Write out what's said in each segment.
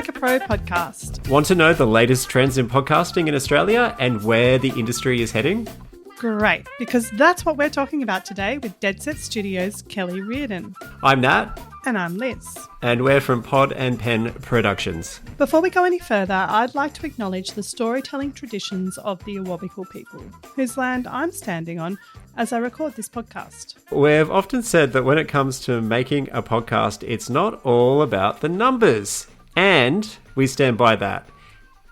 Like a Pro podcast. Want to know the latest trends in podcasting in Australia and where the industry is heading? Great, because that's what we're talking about today with Deadset Studios' Kellie Roirdan. I'm Nat. And I'm Liz. And we're from Pod and Pen Productions. Before we go any further, I'd like to acknowledge the storytelling traditions of the Awabakal people, whose land I'm standing on as I record this podcast. We've often said that when it comes to making a podcast, it's not all about the numbers. And we stand by that.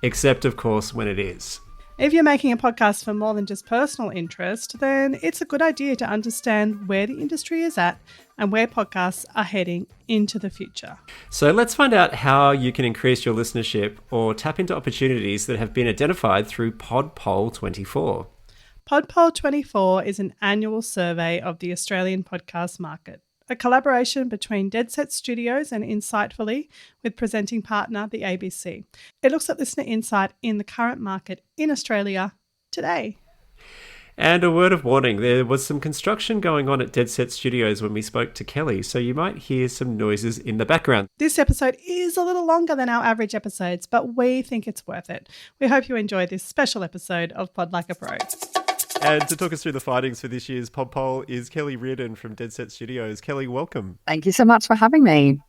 Except, of course, when it is. If you're making a podcast for more than just personal interest, then it's a good idea to understand where the industry is at and where podcasts are heading into the future. So let's find out how you can increase your listenership or tap into opportunities that have been identified through PodPoll24. PodPoll24 is an annual survey of the Australian podcast market, a collaboration between Deadset Studios and Insightfully with presenting partner the ABC. It looks at listener insight in the current market in Australia today. And a word of warning, there was some construction going on at Deadset Studios when we spoke to Kellie, so you might hear some noises in the background. This episode is a little longer than our average episodes, but we think it's worth it. We hope you enjoy this special episode of Pod Like a Pro. And to talk us through the findings for this year's Pod Poll is Kellie Roirdan from Deadset Studios. Kellie, welcome. Thank you so much for having me.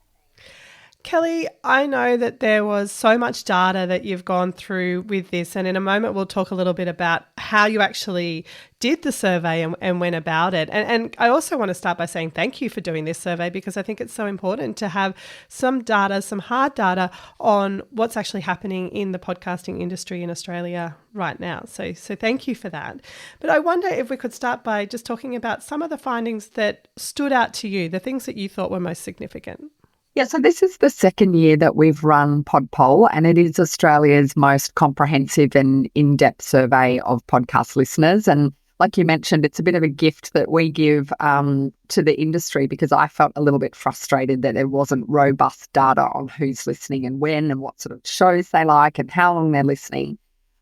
Kellie, I know that there was so much data that you've gone through with this, and in a moment we'll talk a little bit about how you actually did the survey and went about it. And I also want to start by saying thank you for doing this survey, because I think it's so important to have some data, some hard data on what's actually happening in the podcasting industry in Australia right now. So thank you for that. But I wonder if we could start by just talking about some of the findings that stood out to you, the things that you thought were most significant. Yeah, so this is the second year that we've run PodPoll, and it is Australia's most comprehensive and in-depth survey of podcast listeners. And like you mentioned, it's a bit of a gift that we give to the industry, because I felt a little bit frustrated that there wasn't robust data on who's listening and when and what sort of shows they like and how long they're listening.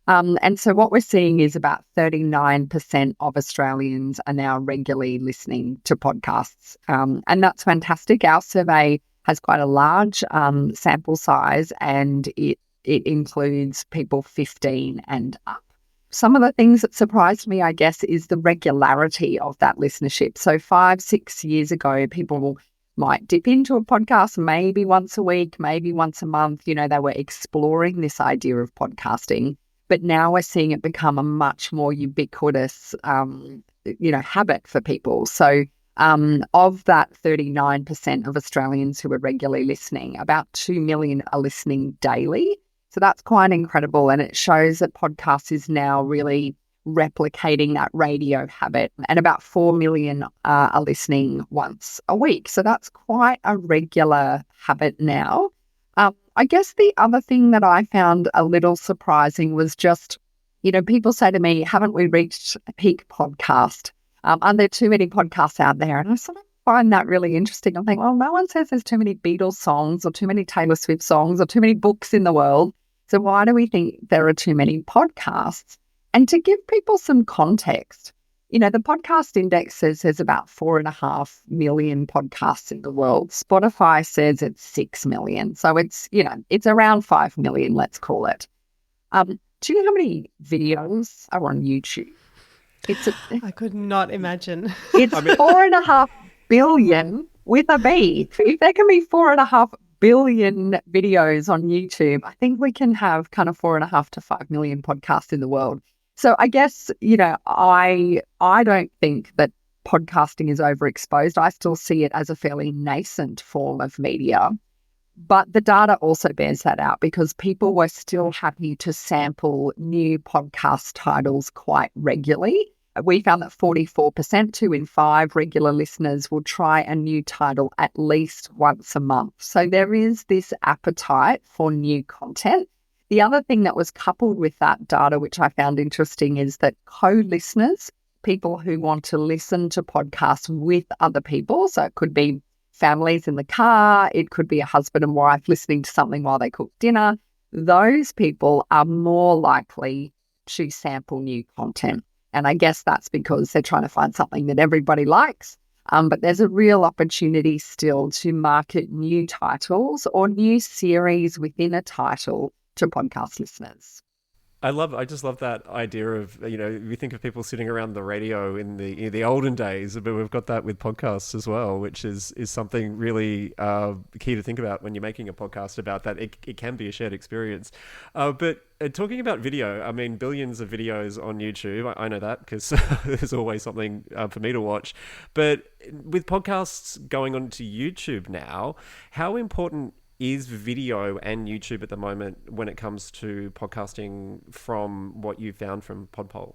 And so what we're seeing is about 39% of Australians are now regularly listening to podcasts. And that's fantastic. Our survey has quite a large sample size, and it includes people 15 and up. Some of the things that surprised me, I guess, is the regularity of that listenership. So 5-6 years ago, people might dip into a podcast maybe once a week, maybe once a month. You know, they were exploring this idea of podcasting. But now we're seeing it become a much more ubiquitous, habit for people. So of that 39% of Australians who are regularly listening, about 2 million are listening daily. So that's quite incredible. And it shows that podcast is now really replicating that radio habit. And about 4 million are listening once a week. So that's quite a regular habit now. I guess the other thing that I found a little surprising was just, people say to me, haven't we reached a peak podcast? Are there too many podcasts out there? And I sort of find that really interesting. I think, well, no one says there's too many Beatles songs or too many Taylor Swift songs or too many books in the world. So why do we think there are too many podcasts? And to give people some context, the podcast index says there's about 4.5 million podcasts in the world. Spotify says it's 6 million. So it's around 5 million, let's call it. Do you know how many videos are on YouTube? I could not imagine. It's 4.5 billion with a B. If there can be 4.5 billion videos on YouTube, I think we can have kind of 4.5 to 5 million podcasts in the world. So I guess, I don't think that podcasting is overexposed. I still see it as a fairly nascent form of media. But the data also bears that out, because people were still happy to sample new podcast titles quite regularly. We found that 44%, 2 in 5 regular listeners will try a new title at least once a month. So there is this appetite for new content. The other thing that was coupled with that data, which I found interesting, is that co-listeners, people who want to listen to podcasts with other people, so it could be families in the car, it could be a husband and wife listening to something while they cook dinner, those people are more likely to sample new content. And I guess that's because they're trying to find something that everybody likes. But there's a real opportunity still to market new titles or new series within a title to podcast listeners. I just love that idea of, we think of people sitting around the radio in the olden days, but we've got that with podcasts as well, which is something really key to think about when you're making a podcast about that. It can be a shared experience. But talking about video, I mean, billions of videos on YouTube. I know that because there's always something for me to watch. But with podcasts going onto YouTube now, how important is video and YouTube at the moment when it comes to podcasting from what you've found from PodPoll?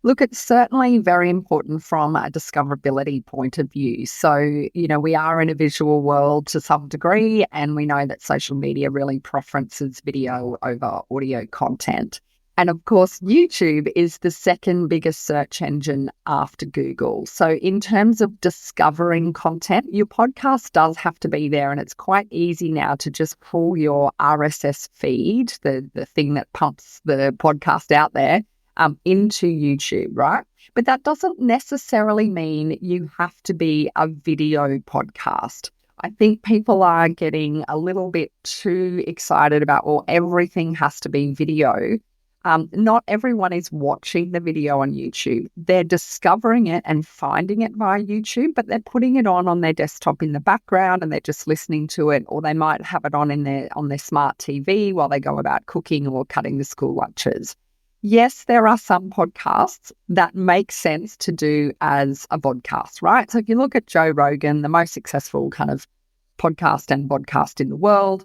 Look, it's certainly very important from a discoverability point of view. So, we are in a visual world to some degree, and we know that social media really preferences video over audio content. And of course, YouTube is the second biggest search engine after Google. So in terms of discovering content, your podcast does have to be there. And it's quite easy now to just pull your RSS feed, the thing that pumps the podcast out there, into YouTube, right? But that doesn't necessarily mean you have to be a video podcast. I think people are getting a little bit too excited about, well, everything has to be video. Not everyone is watching the video on YouTube. They're discovering it and finding it via YouTube, but they're putting it on their desktop in the background and they're just listening to it, or they might have it on their smart TV while they go about cooking or cutting the school lunches. Yes, there are some podcasts that make sense to do as a podcast, right? So if you look at Joe Rogan, the most successful kind of podcast and podcast in the world,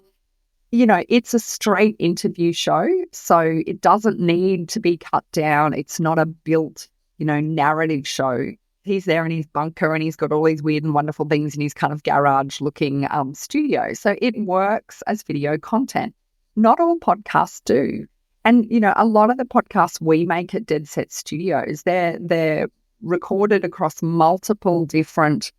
it's a straight interview show, so it doesn't need to be cut down. It's not a built, narrative show. He's there in his bunker and he's got all these weird and wonderful things in his kind of garage-looking studio. So it works as video content. Not all podcasts do. And, a lot of the podcasts we make at Deadset Studios, they're recorded across multiple different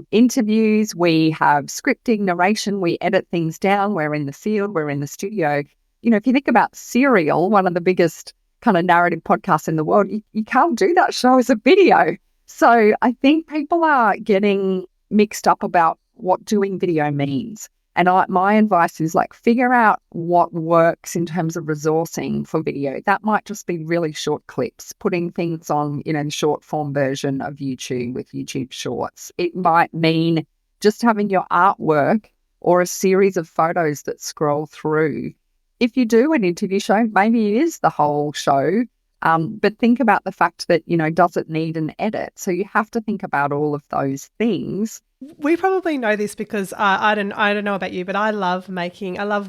interviews. We have scripting, narration, we edit things down. We're in the field, we're in the studio. If you think about Serial, one of the biggest kind of narrative podcasts in the world, you can't do that show as a video. So I think people are getting mixed up about what doing video means. And my advice is figure out what works in terms of resourcing for video. That might just be really short clips, putting things on, the short form version of YouTube with YouTube Shorts. It might mean just having your artwork or a series of photos that scroll through. If you do an interview show, maybe it is the whole show. But think about the fact that, does it need an edit? So you have to think about all of those things. We probably know this because I don't know about you, but I love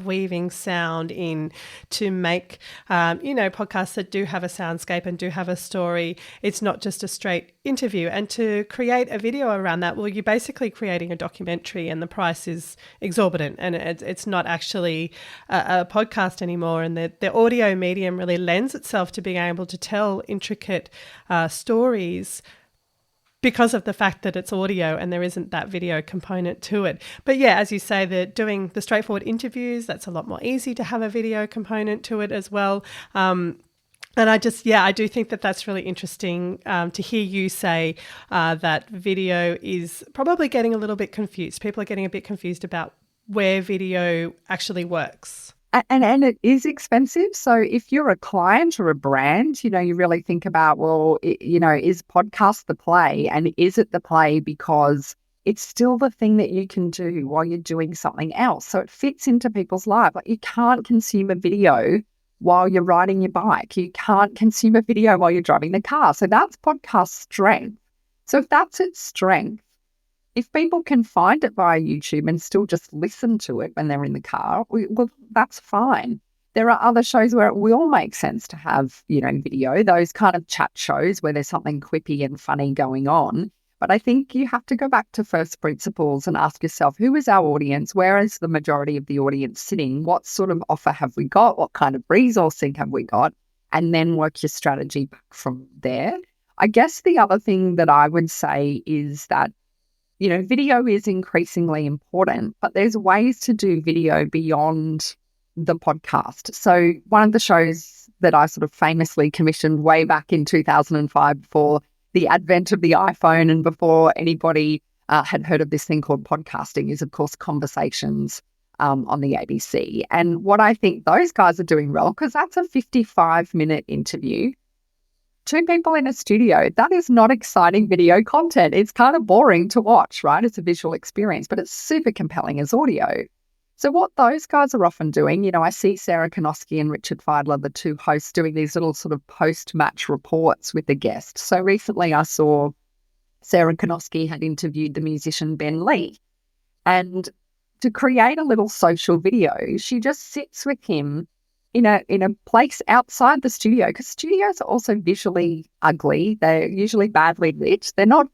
weaving sound in to make, podcasts that do have a soundscape and do have a story. It's not just a straight interview. And to create a video around that, well, you're basically creating a documentary and the price is exorbitant and it's not actually a podcast anymore. And the audio medium really lends itself to being able to tell intricate stories because of the fact that it's audio and there isn't that video component to it. But yeah, as you say, doing the straightforward interviews, that's a lot more easy to have a video component to it as well. And I do think that that's really interesting to hear you say that video is probably getting a little bit confused. People are getting a bit confused about where video actually works. And it is expensive. So if you're a client or a brand, you really think about, well, is podcast the play? And is it the play because it's still the thing that you can do while you're doing something else? So it fits into people's life. You can't consume a video while you're riding your bike. You can't consume a video while you're driving the car. So that's podcast strength. So if that's its strength, if people can find it via YouTube and still just listen to it when they're in the car, well, that's fine. There are other shows where it will make sense to have, video, those kind of chat shows where there's something quippy and funny going on. But I think you have to go back to first principles and ask yourself, who is our audience? Where is the majority of the audience sitting? What sort of offer have we got? What kind of resourcing have we got? And then work your strategy back from there. I guess the other thing that I would say is that video is increasingly important, but there's ways to do video beyond the podcast. So one of the shows that I sort of famously commissioned way back in 2005 for the advent of the iPhone and before anybody had heard of this thing called podcasting is, of course, Conversations on the ABC. And what I think those guys are doing well, because that's a 55-minute interview, 2 people in a studio, that is not exciting video content. It's kind of boring to watch, right? It's a visual experience, but it's super compelling as audio. So what those guys are often doing, I see Sarah Konoski and Richard Feidler, the 2 hosts, doing these little sort of post-match reports with the guest. So recently I saw Sarah Konoski had interviewed the musician Ben Lee. And to create a little social video, she just sits with him in a place outside the studio, because studios are also visually ugly. They're usually badly lit. They're not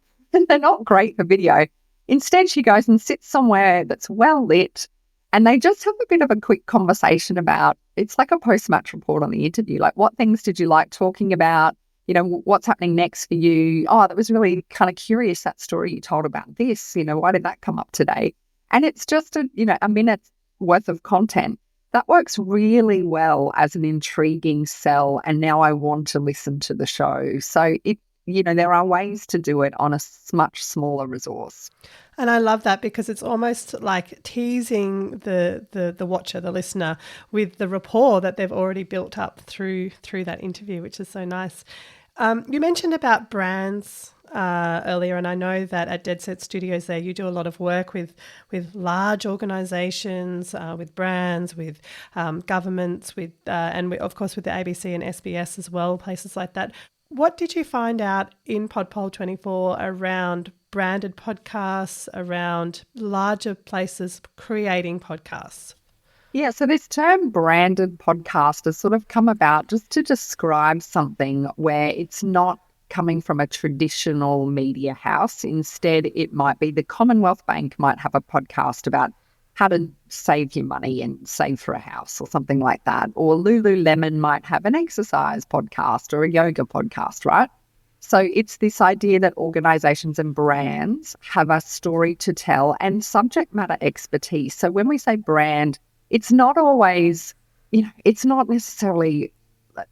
great for video. Instead, she goes and sits somewhere that's well lit, and they just have a bit of a quick conversation about, it's like a post-match report on the interview. Like, what things did you like talking about? What's happening next for you? Oh, that was really kind of curious, that story you told about this. Why did that come up today? And it's just a minute's worth of content. That works really well as an intriguing sell, and now I want to listen to the show. So there are ways to do it on a much smaller resource. And I love that, because it's almost like teasing the watcher, the listener, with the rapport that they've already built up through that interview, which is so nice. You mentioned about brands earlier, and I know that at Deadset Studios there you do a lot of work with large organisations, with brands, with governments, and of course with the ABC and SBS as well, places like that. What did you find out in PodPoll24 around branded podcasts, around larger places creating podcasts? Yeah, so this term branded podcast has sort of come about just to describe something where it's not coming from a traditional media house. Instead, it might be the Commonwealth Bank might have a podcast about how to save your money and save for a house or something like that. Or Lululemon might have an exercise podcast or a yoga podcast, right? So it's this idea that organizations and brands have a story to tell and subject matter expertise. So when we say brand, it's not always, it's not necessarily,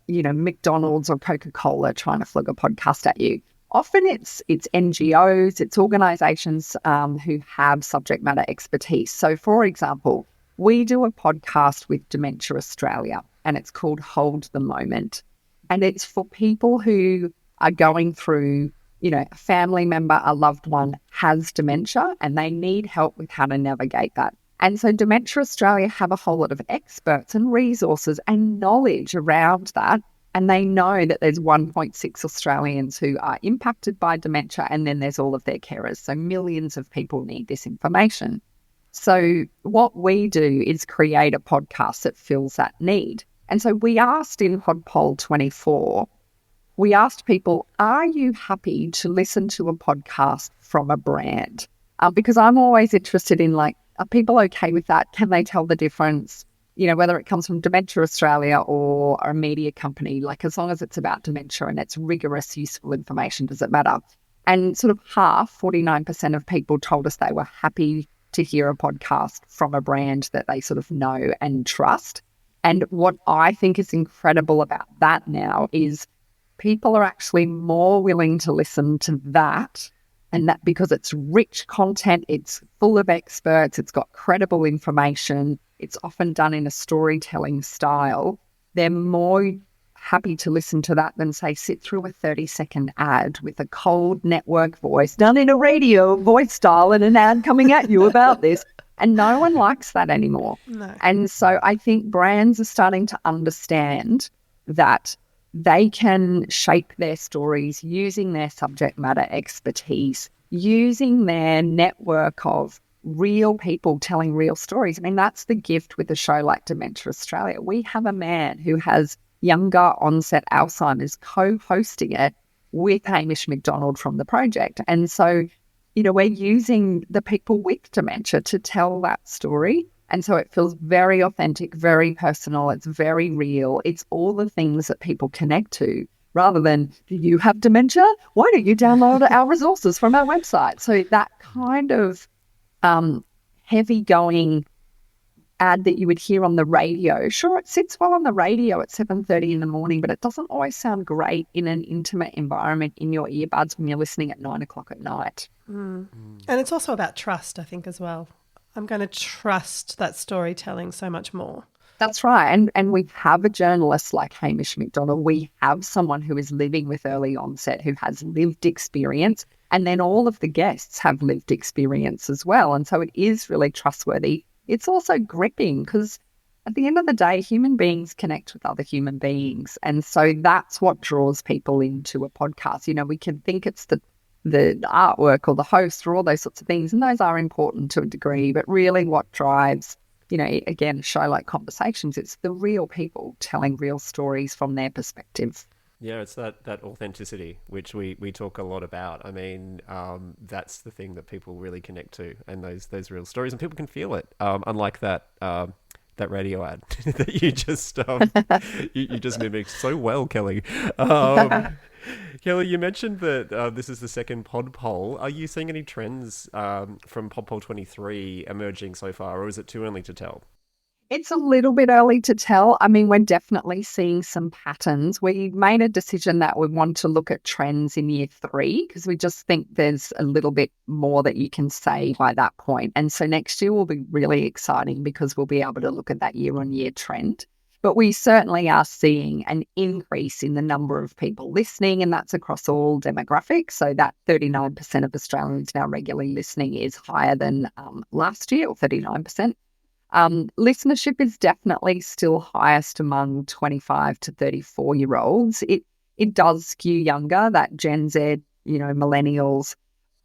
McDonald's or Coca-Cola trying to flog a podcast at you. Often it's NGOs, it's organisations who have subject matter expertise. So, for example, we do a podcast with Dementia Australia, and it's called Hold the Moment. And it's for people who are going through, a family member, a loved one has dementia, and they need help with how to navigate that. And so Dementia Australia have a whole lot of experts and resources and knowledge around that. And they know that there's 1.6 Australians who are impacted by dementia, and then there's all of their carers. So millions of people need this information. So what we do is create a podcast that fills that need. And so we asked in PodPoll24, we asked people, are you happy to listen to a podcast from a brand? Because I'm always interested in, are people okay with that? Can they tell the difference? Whether it comes from Dementia Australia or a media company, as long as it's about dementia and it's rigorous, useful information, does it matter? And sort of 49% of people told us they were happy to hear a podcast from a brand that they sort of know and trust. And what I think is incredible about that now is people are actually more willing to listen to that. And that because it's rich content, it's full of experts, it's got credible information, it's often done in a storytelling style. They're more happy to listen to that than, say, sit through a 30-second ad with a cold network voice done in a radio voice style and an ad coming at you about this. And no one likes that anymore. No. And so I think brands are starting to understand that they can shape their stories using their subject matter expertise, using their network of real people telling real stories. I mean, that's the gift with a show like Dementia Australia. We have a man who has younger onset Alzheimer's co-hosting it with Hamish McDonald from the project. And so, we're using the people with dementia to tell that story. And so it feels very authentic, very personal. It's very real. It's all the things that people connect to rather than, do you have dementia? Why don't you download our resources from our website? So that kind of heavy going, ad that you would hear on the radio. Sure, it sits well on the radio at 7:30 in the morning, but it doesn't always sound great in an intimate environment in your earbuds when you're listening at 9:00 at night. And it's also about trust, I think, as well. I'm going to trust that storytelling so much more. That's right. And we have a journalist like Hamish McDonald. We have someone who is living with early onset, who has lived experience. And then all of the guests have lived experience as well. And so it is really trustworthy. It's also gripping because at the end of the day, human beings connect with other human beings. And so that's what draws people into a podcast. You know, we can think it's the artwork or the host or all those sorts of things. And those are important to a degree. But really what drives, you know, again, a show like Conversations, it's the real people telling real stories from their perspective. Yeah, it's that authenticity, which we talk a lot about. I mean, that's the thing that people really connect to, and those real stories, and people can feel it. Unlike that radio ad that you just you just mimicked so well, Kellie. Kellie, you mentioned that this is the second pod poll. Are you seeing any trends from PodPoll24 emerging so far, or is it too early to tell? It's a little bit early to tell. I mean, we're definitely seeing some patterns. We made a decision that we want to look at trends in year 3 because we just think there's a little bit more that you can say by that point. And so next year will be really exciting because we'll be able to look at that year-on-year trend. But we certainly are seeing an increase in the number of people listening, and that's across all demographics. So that 39% of Australians now regularly listening is higher than last year, or 39%. Listenership is definitely still highest among 25 to 34-year-olds. It does skew younger, that Gen Z, you know, millennials.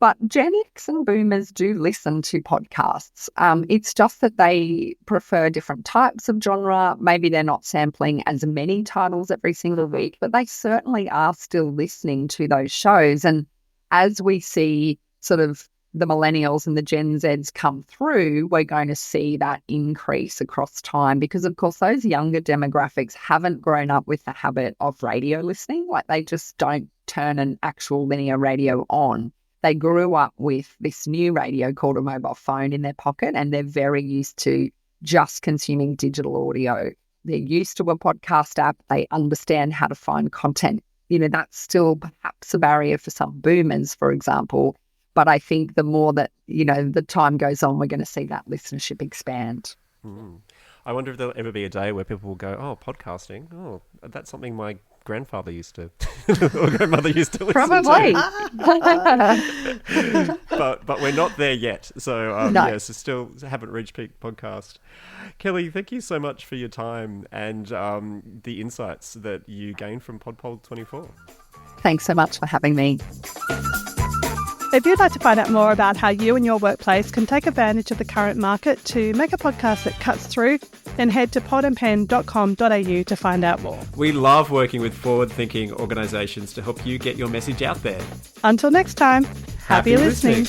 But Gen X and boomers do listen to podcasts. It's just that they prefer different types of genre. Maybe they're not sampling as many titles every single week, but they certainly are still listening to those shows. And as we see sort of the millennials and the Gen Zs come through, we're going to see that increase across time because, of course, those younger demographics haven't grown up with the habit of radio listening. Like, they just don't turn an actual linear radio on. They grew up with this new radio called a mobile phone in their pocket, and they're very used to just consuming digital audio. They're used to a podcast app. They understand how to find content. You know, that's still perhaps a barrier for some boomers, for example. But I think the more that, you know, the time goes on, we're going to see that listenership expand. I wonder if there'll ever be a day where people will go, oh, podcasting, oh, that's something my grandfather used to, or grandmother used to listen Probably. to. But we're not there yet. So, No. Yeah, so still haven't reached peak podcast. Kellie, thank you so much for your time and the insights that you gained from PodPoll24. Thanks so much for having me. If you'd like to find out more about how you and your workplace can take advantage of the current market to make a podcast that cuts through, then head to podandpen.com.au to find out more. We love working with forward-thinking organisations to help you get your message out there. Until next time, happy listening.